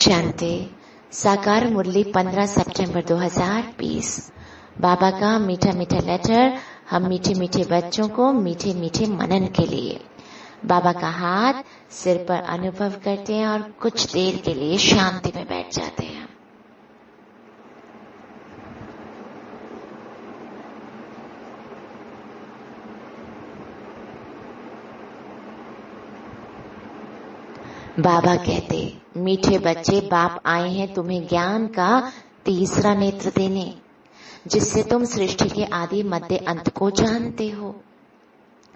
शांति। साकार मुरली 15 सितंबर 2020। बाबा का मीठा मीठा लेटर हम मीठे मीठे बच्चों को मीठे मीठे मनन के लिए। बाबा का हाथ सिर पर अनुभव करते हैं और कुछ देर के लिए शांति में बैठ जाते हैं। बाबा कहते, मीठे बच्चे, बाप आए हैं तुम्हें ज्ञान का तीसरा नेत्र देने, जिससे तुम सृष्टि के आदि मध्य अंत को जानते हो।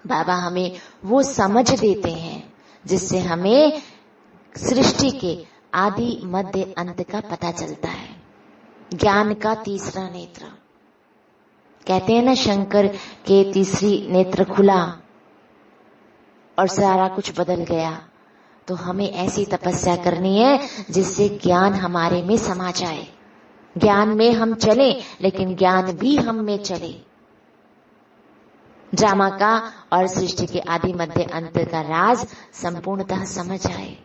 बाबा हमें वो समझ देते हैं जिससे हमें सृष्टि के आदि मध्य अंत का पता चलता है। ज्ञान का तीसरा नेत्र, कहते हैं ना, शंकर के तीसरी नेत्र खुला और सारा कुछ बदल गया। तो हमें ऐसी तपस्या करनी है जिससे ज्ञान हमारे में समा जाए। ज्ञान में हम चले लेकिन ज्ञान भी हम में चले। ड्रामा का और सृष्टि के आदि मध्य अंत का राज संपूर्णतः समझ आए।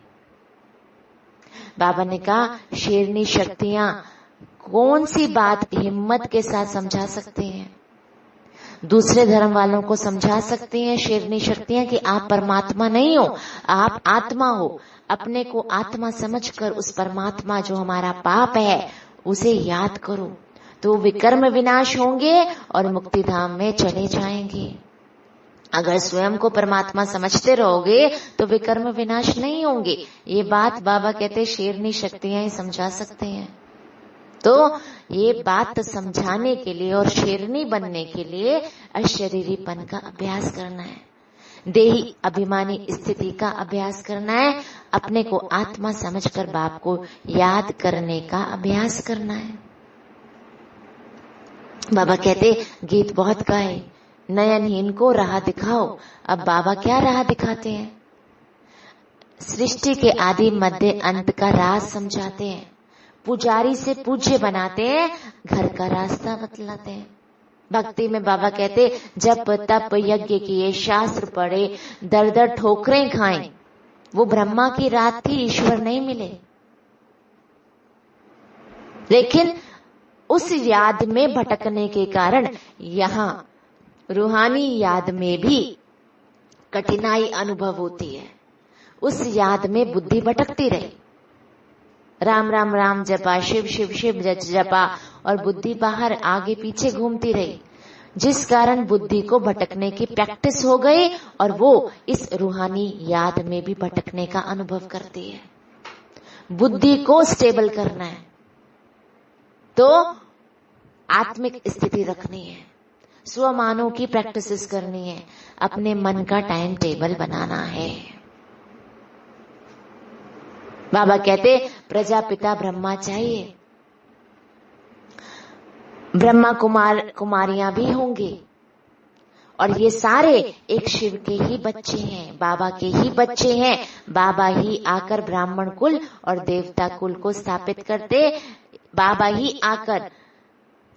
बाबा ने कहा, शेरनी शक्तियां कौन सी बात हिम्मत के साथ समझा सकते हैं? दूसरे धर्म वालों को समझा सकते हैं शेरनी शक्तियां कि आप परमात्मा नहीं हो, आप आत्मा हो। अपने को आत्मा समझकर उस परमात्मा जो हमारा पाप है उसे याद करो, तो विकर्म विनाश होंगे और मुक्ति धाम में चले जाएंगे। अगर स्वयं को परमात्मा समझते रहोगे तो विकर्म विनाश नहीं होंगे। ये बात बाबा कहते शेरनी शक्तियां ही समझा सकते हैं। तो ये बात समझाने के लिए और शेरनी बनने के लिए अशरीरीपन का अभ्यास करना है, देही अभिमानी स्थिति का अभ्यास करना है, अपने को आत्मा समझकर बाप को याद करने का अभ्यास करना है। बाबा कहते, गीत बहुत गाए, नयनहीन को राह दिखाओ। अब बाबा क्या राह दिखाते हैं? सृष्टि के आदि मध्य अंत का राज समझाते हैं। पुजारी से पूज्य बनाते हैं, घर का रास्ता बतलाते हैं। भक्ति में बाबा कहते, जप तप यज्ञ किए, शास्त्र पढ़े, दर दर ठोकरें खाएं। वो ब्रह्मा की रात थी, ईश्वर नहीं मिले। लेकिन उस याद में भटकने के कारण यहाँ रूहानी याद में भी कठिनाई अनुभव होती है। उस याद में बुद्धि भटकती रही। राम राम राम जपा, शिव शिव शिव जपा और बुद्धि बाहर आगे पीछे घूमती रही, जिस कारण बुद्धि को भटकने की प्रैक्टिस हो गई और वो इस रूहानी याद में भी भटकने का अनुभव करती है। बुद्धि को स्टेबल करना है तो आत्मिक स्थिति रखनी है, स्वमानों की प्रैक्टिसेस करनी है, अपने मन का टाइम टेबल बनाना है। बाबा कहते, प्रजापिता ब्रह्मा चाहिए, ब्रह्मा कुमारियां भी होंगे और ये सारे एक शिव के ही बच्चे हैं, बाबा के ही बच्चे हैं। बाबा ही आकर ब्राह्मण कुल और देवता कुल को स्थापित करते, बाबा ही आकर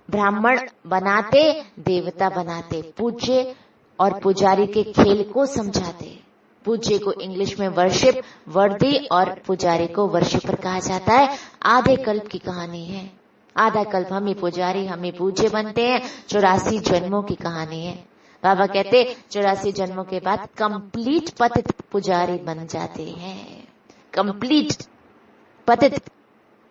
ब्राह्मण बनाते, देवता बनाते, पूज्य और पुजारी के खेल को समझाते। पूज्य को इंग्लिश में वर्शिप वर्दी और पुजारी को वर्शिपर कहा जाता है। आधे कल्प की कहानी है, आधा कल्प हम ही पुजारी हम ही पूज्य बनते हैं। 84 जन्मों की कहानी है। बाबा कहते 84 जन्मों के बाद कंप्लीट पतित पुजारी बन जाते हैं, कंप्लीट पतित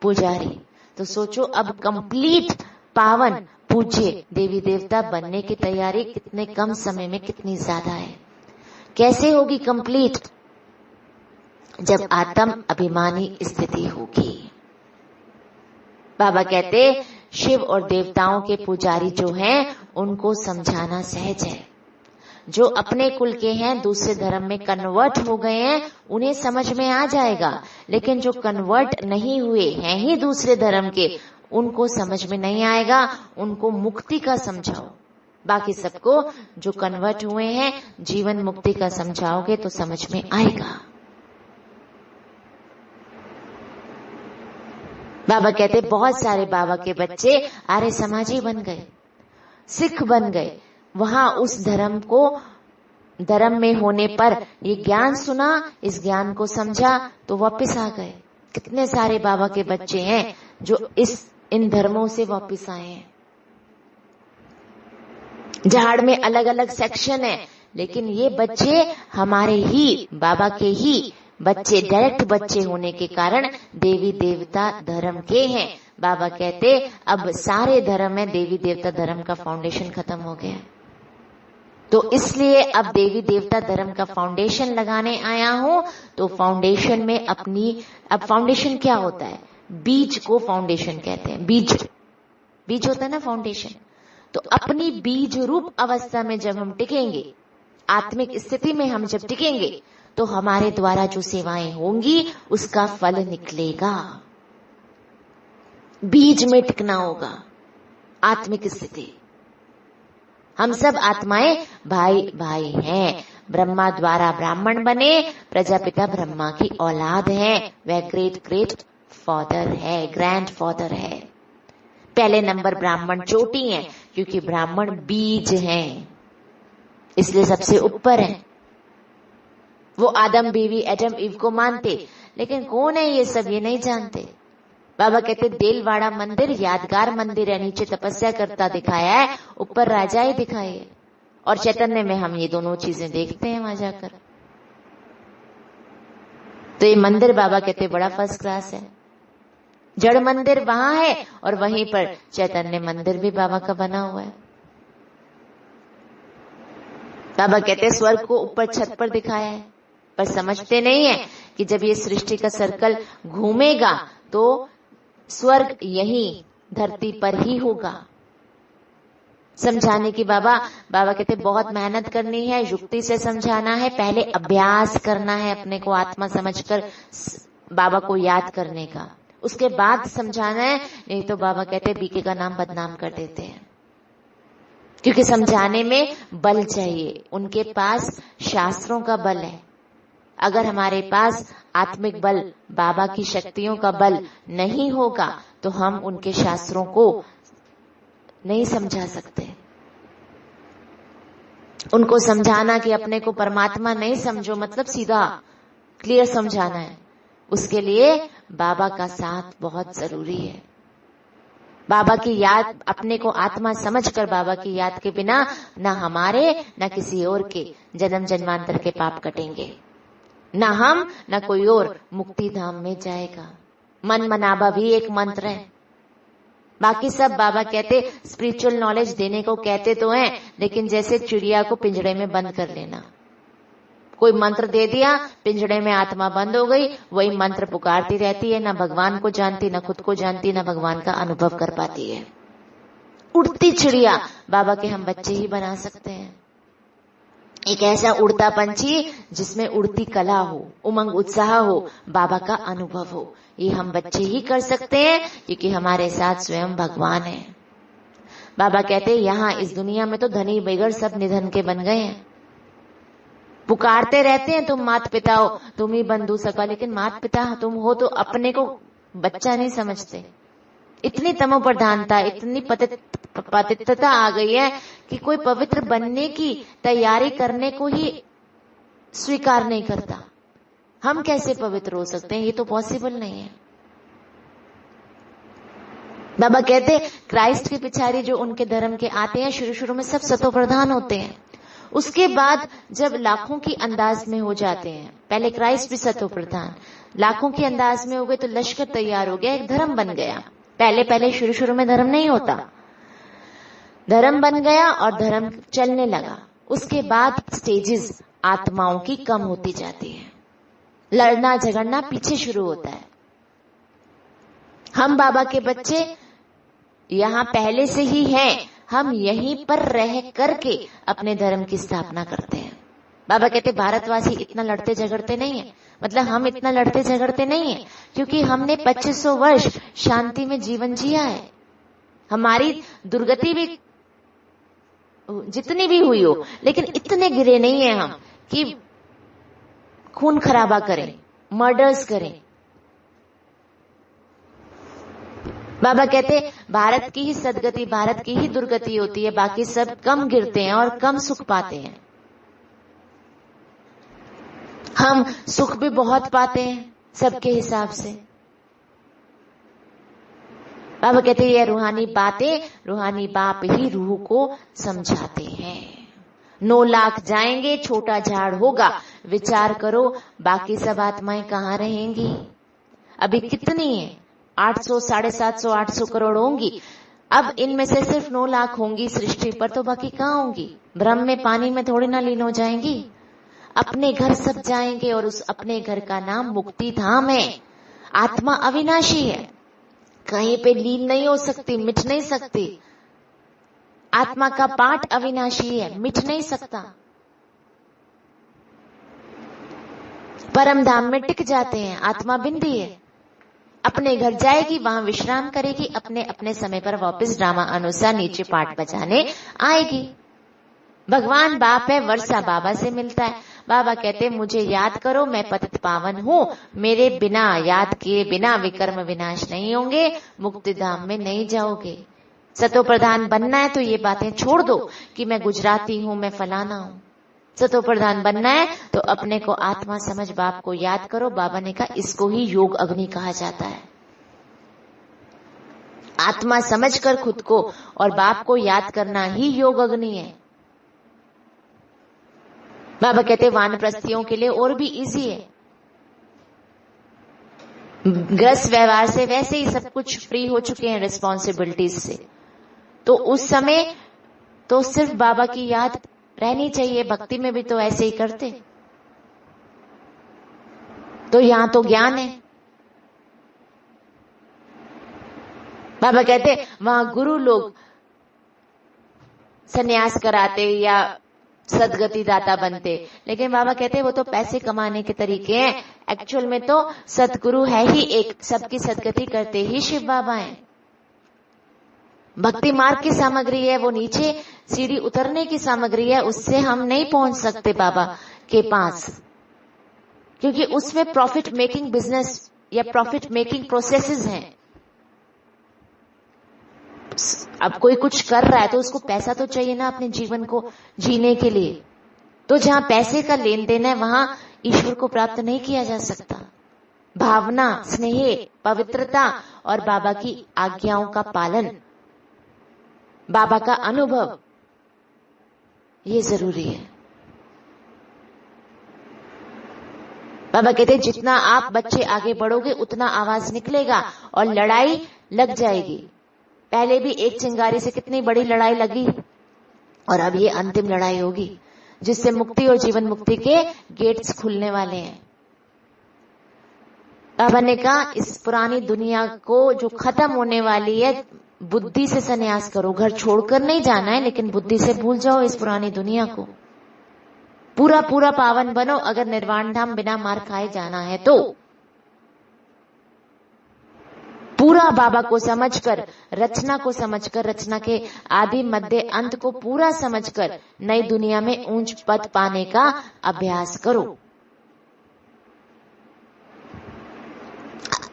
पुजारी। तो सोचो, अब कंप्लीट पावन पूज्य देवी देवता बनने की तैयारी कितने कम समय में कितनी ज्यादा है। कैसे होगी कंप्लीट? जब आत्म अभिमानी स्थिति होगी। बाबा कहते, शिव और देवताओं के पुजारी जो हैं उनको समझाना सहज है। जो अपने कुल के हैं दूसरे धर्म में कन्वर्ट हो गए हैं उन्हें समझ में आ जाएगा, लेकिन जो कन्वर्ट नहीं हुए हैं ही दूसरे धर्म के, उनको समझ में नहीं आएगा। उनको मुक्ति का समझाओ। बाकी सबको जो कन्वर्ट हुए हैं जीवन मुक्ति का समझाओगे तो समझ में आएगा। बाबा कहते, बहुत सारे बाबा के बच्चे आर्य समाजी बन गए, सिख बन गए। वहां उस धर्म में होने पर ये ज्ञान सुना, इस ज्ञान को समझा तो वापस आ गए। कितने सारे बाबा के बच्चे हैं जो इन धर्मों से वापस आए हैं। झाड़ में अलग अलग सेक्शन है, लेकिन ये बच्चे हमारे ही बाबा के ही बच्चे, डायरेक्ट बच्चे होने के कारण देवी देवता धर्म के हैं। बाबा कहते अब सारे धर्म में देवी देवता धर्म का फाउंडेशन खत्म हो गया, तो इसलिए अब देवी देवता धर्म का फाउंडेशन लगाने आया हूं। तो फाउंडेशन में अब फाउंडेशन क्या होता है? बीज को फाउंडेशन कहते हैं। बीज होता है ना फाउंडेशन। तो अपनी बीज रूप अवस्था में जब हम टिकेंगे, आत्मिक स्थिति में हम जब टिकेंगे, तो हमारे द्वारा जो सेवाएं होंगी उसका फल निकलेगा। बीज में टिकना होगा, आत्मिक स्थिति। हम सब आत्माएं भाई भाई हैं। ब्रह्मा द्वारा ब्राह्मण बने, प्रजापिता ब्रह्मा की औलाद है, वह ग्रेट ग्रेट फादर है, ग्रैंड फादर है। पहले नंबर ब्राह्मण चोटी हैं, क्योंकि ब्राह्मण बीज हैं, इसलिए सबसे ऊपर है। वो आदम बीवी एडम ईव को मानते, लेकिन कौन है ये सब, ये नहीं जानते। बाबा कहते देलवाड़ा मंदिर यादगार मंदिर है, नीचे तपस्या करता दिखाया है, ऊपर राजा ही दिखाई है। और चैतन्य में हम ये दोनों चीजें देखते हैं वहां जाकर। तो ये मंदिर बाबा कहते बड़ा फर्स्ट क्लास है। जड़ मंदिर वहां है और वहीं पर चैतन्य मंदिर भी बाबा का बना हुआ है। बाबा कहते स्वर्ग को ऊपर छत पर दिखाया है, पर समझते नहीं है कि जब ये सृष्टि का सर्कल घूमेगा तो स्वर्ग यही धरती पर ही होगा। समझाने की बाबा कहते बहुत मेहनत करनी है, युक्ति से समझाना है, पहले अभ्यास करना है अपने को आत्मा समझकर बाबा को याद करने का, उसके बाद समझाना है। नहीं तो बाबा कहते बीके का नाम बदनाम कर देते हैं, क्योंकि समझाने में बल चाहिए। उनके पास शास्त्रों का बल है। अगर हमारे पास आत्मिक बल, बाबा की शक्तियों का बल नहीं होगा तो हम उनके शास्त्रों को नहीं समझा सकते। उनको समझाना कि अपने को परमात्मा नहीं समझो, मतलब सीधा क्लियर समझाना है, उसके लिए बाबा का साथ बहुत जरूरी है। बाबा की याद, अपने को आत्मा समझकर बाबा की याद के बिना ना हमारे ना किसी और के जन्म जन्मांतर के पाप कटेंगे, ना हम ना कोई और मुक्ति धाम में जाएगा। मन मनाबा भी एक मंत्र है। बाकी सब बाबा कहते स्पिरिचुअल नॉलेज देने को कहते तो हैं, लेकिन जैसे चिड़िया को पिंजड़े में बंद कर लेना। कोई मंत्र दे दिया, पिंजड़े में आत्मा बंद हो गई, वही मंत्र पुकारती रहती है, ना भगवान को जानती, ना खुद को जानती, ना भगवान का अनुभव कर पाती है। उड़ती चिड़िया बाबा के हम बच्चे ही बना सकते हैं। एक ऐसा उड़ता पंछी जिसमें उड़ती कला हो, उमंग उत्साह हो, बाबा का अनुभव हो, ये हम बच्चे ही कर सकते हैं, क्योंकि हमारे साथ स्वयं भगवान है। बाबा कहते यहाँ इस दुनिया में तो धनी बेगर सब निधन के बन गए हैं। पुकारते रहते हैं तुम माता पिता हो, तुम ही बंधु सका, लेकिन माता पिता तुम हो तो अपने को बच्चा नहीं समझते। इतनी तमो प्रधानता, इतनी पतितता आ गई है कि कोई पवित्र बनने की तैयारी करने को ही स्वीकार नहीं करता। हम कैसे पवित्र हो सकते हैं, ये तो पॉसिबल नहीं है। बाबा कहते क्राइस्ट के पिछाड़ी जो उनके धर्म के आते हैं, शुरू शुरू में सब सतो प्रधान होते हैं, उसके बाद जब लाखों की अंदाज में हो जाते हैं, पहले क्राइस्ट भी सतो प्रधान, लाखों की अंदाज में हो गए तो लश्कर तैयार हो गया, एक धर्म बन गया। पहले शुरू शुरू में धर्म नहीं होता, धर्म बन गया और धर्म चलने लगा। उसके बाद स्टेजेस आत्माओं की कम होती जाती है, लड़ना झगड़ना पीछे शुरू होता है। हम बाबा के बच्चे यहाँ पहले से ही हैं, हम यहीं पर रह करके अपने धर्म की स्थापना करते हैं। बाबा कहते भारतवासी इतना लड़ते झगड़ते नहीं है, मतलब हम इतना लड़ते झगड़ते नहीं है, क्योंकि हमने 2500 वर्ष शांति में जीवन जिया है। हमारी दुर्गति भी जितनी भी हुई हो, लेकिन इतने गिरे नहीं है हम कि खून खराबा करें, मर्डर्स करें। बाबा कहते भारत की ही सदगति, भारत की ही दुर्गति होती है, बाकी सब कम गिरते हैं और कम सुख पाते हैं। हम सुख भी बहुत पाते हैं सबके हिसाब से, बाबा कहते हैं ये रूहानी बातें रूहानी बाप ही रूह को समझाते हैं। 9 लाख जाएंगे, छोटा झाड़ होगा। विचार करो बाकी सब आत्माएं कहाँ रहेंगी? अभी कितनी है? 800, 750, 800 करोड़ होंगी। अब इनमें से सिर्फ 9 लाख होंगी सृष्टि पर, तो बाकी कहाँ होंगी? ब्रह्म में, पानी में थोड़ी ना लीन हो जाएंगी। अपने घर सब जाएंगे और उस अपने घर का नाम मुक्ति धाम है। आत्मा अविनाशी है, कहीं पे लीन नहीं हो सकती, मिट नहीं सकती। आत्मा का पाठ अविनाशी है, मिट नहीं सकता। परम धाम में टिक जाते हैं। आत्मा बिंदी है, अपने घर जाएगी, वहां विश्राम करेगी, अपने अपने समय पर वापस ड्रामा अनुसार नीचे पाठ बजाने आएगी। भगवान बाप है, वर्षा बाबा से मिलता है। बाबा कहते मुझे याद करो, मैं पतित पावन हूँ, मेरे बिना याद किए बिना विकर्म विनाश नहीं होंगे, मुक्ति धाम में नहीं जाओगे। सतो प्रधान बनना है तो ये बातें छोड़ दो कि मैं गुजराती हूँ, मैं फलाना हूँ। सतो प्रधान बनना है तो अपने को आत्मा समझ बाप को याद करो। बाबा ने कहा इसको ही योग अग्नि कहा जाता है। आत्मा समझकर खुद को और बाप को याद करना ही योग अग्नि है। बाबा कहते वानप्रस्थियों के लिए और भी इजी है। गृहस्थ व्यवहार से वैसे ही सब कुछ फ्री हो चुके हैं रिस्पॉन्सिबिलिटीज से, तो उस समय तो सिर्फ बाबा की याद रहनी चाहिए। भक्ति में भी तो ऐसे ही करते, तो यहां तो ज्ञान है। बाबा कहते वहां गुरु लोग सन्यास कराते या सदगति दाता बनते, लेकिन बाबा कहते वो तो पैसे कमाने के तरीके हैं। एक्चुअल में तो सतगुरु है ही एक, सबकी सदगति करते ही शिव बाबा हैं। भक्ति मार्ग की सामग्री है, वो नीचे सीढ़ी उतरने की सामग्री है, उससे हम नहीं पहुंच सकते बाबा के पास, क्योंकि उसमें प्रॉफिट मेकिंग बिजनेस या प्रॉफिट मेकिंग प्रोसेसेस हैं। अब कोई कुछ कर रहा है तो उसको पैसा तो चाहिए ना अपने जीवन को जीने के लिए। तो जहां पैसे का लेन देन है वहां ईश्वर को प्राप्त नहीं किया जा सकता। भावना, स्नेह, पवित्रता और बाबा की आज्ञाओं का पालन, बाबा का अनुभव, ये जरूरी है। बाबा कहते जितना आप बच्चे आगे बढ़ोगे उतना आवाज निकलेगा और लड़ाई लग जाएगी। पहले भी एक चिंगारी से कितनी बड़ी लड़ाई लगी और अब ये अंतिम लड़ाई होगी जिससे मुक्ति और जीवन मुक्ति के गेट्स खुलने वाले हैं। बाबा ने कहा इस पुरानी दुनिया को जो खत्म होने वाली है, बुद्धि से संन्यास करो। घर छोड़कर नहीं जाना है, लेकिन बुद्धि से भूल जाओ इस पुरानी दुनिया को। पूरा पूरा पावन बनो अगर निर्वाण धाम बिना मार खाए जाना है तो। पूरा बाबा को समझकर, रचना को समझकर, रचना के आदि मध्य अंत को पूरा समझकर नई दुनिया में ऊंच पद पाने का अभ्यास करो।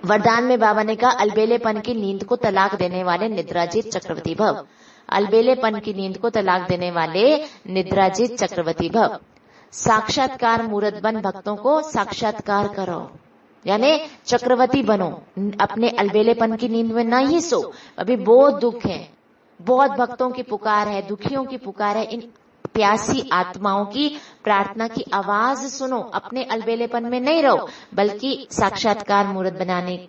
वरदान में बाबा ने कहा अलबेलेपन की नींद को तलाक देने वाले निद्राजीत चक्रवर्ती भव। अलबेलेपन की नींद को तलाक देने वाले निद्राजीत चक्रवर्ती भव। साक्षात्कार मूर्त बन भक्तों को साक्षात्कार करो, यानी चक्रवर्ती बनो। अपने अलबेलेपन की नींद में ना ही सो। अभी बहुत दुख है, बहुत भक्तों की पुकार है, दुखियों की पुकार है। इन प्यासी आत्माओं की प्रार्थना की आवाज सुनो। अपने अलबेलेपन में नहीं रहो, बल्कि साक्षात्कार मूर्त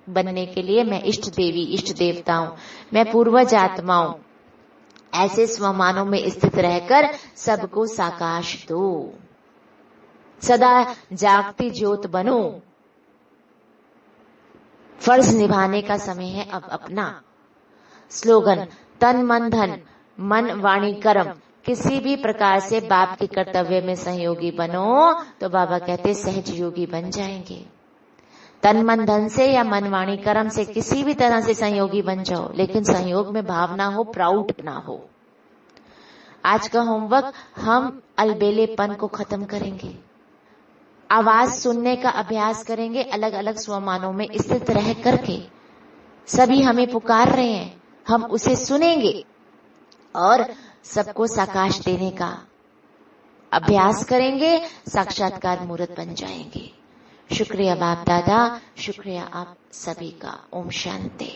बनने के लिए मैं इष्ट देवी, इष्ट देवताओं, मैं पूर्वज आत्माओं, ऐसे स्वमानों में स्थित रहकर सबको साकाश दो। सदा जागती ज्योत बनो। फर्ज निभाने का समय है अब अपना। स्लोगन तन मन धन, मन वाणी कर्म, किसी भी प्रकार से बाप के कर्तव्य में सहयोगी बनो तो बाबा कहते सहज योगी बन जाएंगे। तन मन धन से या मन वाणी कर्म से किसी भी तरह से सहयोगी बन जाओ, लेकिन सहयोग में भावना हो, प्राउड ना हो। आज का होमवर्क हम अलबेलेपन को खत्म करेंगे। आवाज सुनने का अभ्यास करेंगे, अलग अलग स्वमानों में स्थित रह करके। सभी हमें पुकार रहे हैं, हम उसे सुनेंगे और सबको साकाश देने का अभ्यास करेंगे। साक्षात्कार मूर्त बन जाएंगे। शुक्रिया बाप दादा, शुक्रिया आप सभी का। ओम शांति।